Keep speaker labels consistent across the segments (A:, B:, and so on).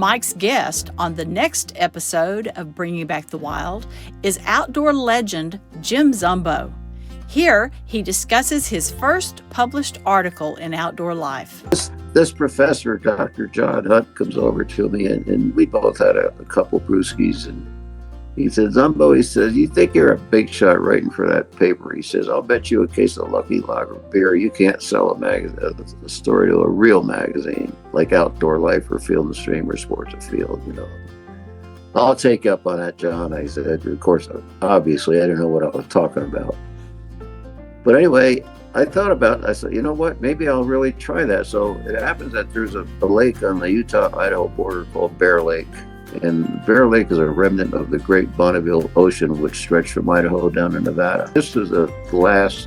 A: Mike's guest on the next episode of Bringing Back the Wild is outdoor legend Jim Zumbo. Here, he discusses his first published article in Outdoor Life.
B: This professor, Dr. John Hunt, comes over to me, and we both had a couple brewskis, and he said, Zumbo, he says, you think you're a big shot writing for that paper? He says, I'll bet you a case of Lucky Lager beer you can't sell a story to a real magazine like Outdoor Life or Field and Stream or Sports Afield, you know. I'll take up on that, John. I said, of course, obviously, I didn't know what I was talking about. But anyway, I thought about it. I said, you know what, maybe I'll really try that. So it happens that there's a lake on the Utah-Idaho border called Bear Lake. And Bear Lake is a remnant of the Great Bonneville Ocean, which stretched from Idaho down to Nevada. This is a glass,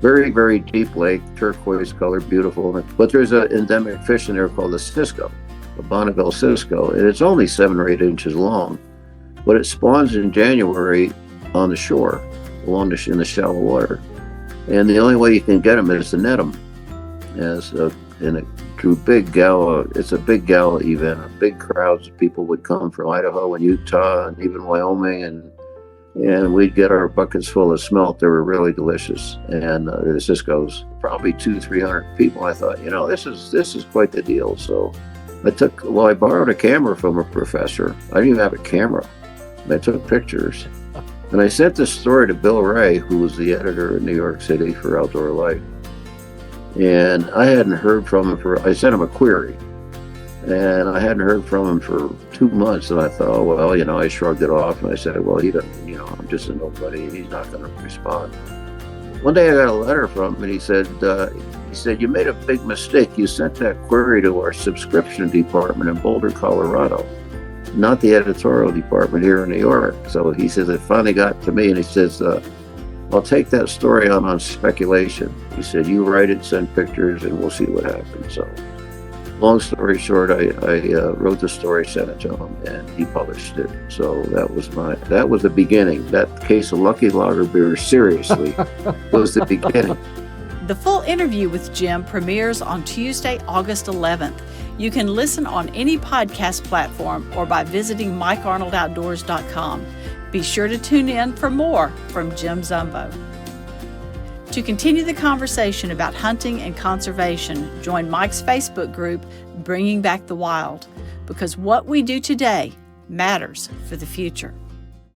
B: very, very deep lake, turquoise color, beautiful. But there's an endemic fish in there called the cisco, the Bonneville cisco. And it's only 7 or 8 inches long. But it spawns in January on the shore, in the shallow water. And the only way you can get them is to net them. Through big gala, it's a big gala event. Big crowds of people would come from Idaho and Utah and even Wyoming, and we'd get our buckets full of smelt. They were really delicious, and the ciscos, probably 200-300 people. I thought, you know, this is quite the deal. So I borrowed a camera from a professor. I didn't even have a camera. I took pictures. And I sent this story to Bill Ray, who was the editor in New York City for Outdoor Life. And I hadn't heard from him I sent him a query. And I hadn't heard from him for 2 months. And I thought, oh, well, you know, I shrugged it off. And I said, well, he doesn't, you know, I'm just a nobody. He's not going to respond. One day I got a letter from him, and he said, you made a big mistake. You sent that query to our subscription department in Boulder, Colorado, not the editorial department here in New York. So he says, it finally got to me, and he says, I'll take that story on speculation. He said, you write it, send pictures, and we'll see what happens. So long story short, I wrote the story, sent it to him, and he published it. So that was the beginning. That case of Lucky Lager beer, seriously, was the beginning.
A: The full interview with Jim premieres on Tuesday, August 11th. You can listen on any podcast platform or by visiting MikeArnoldOutdoors.com. Be sure to tune in for more from Jim Zumbo. To continue the conversation about hunting and conservation, join Mike's Facebook group, Bringing Back the Wild, because what we do today matters for the future.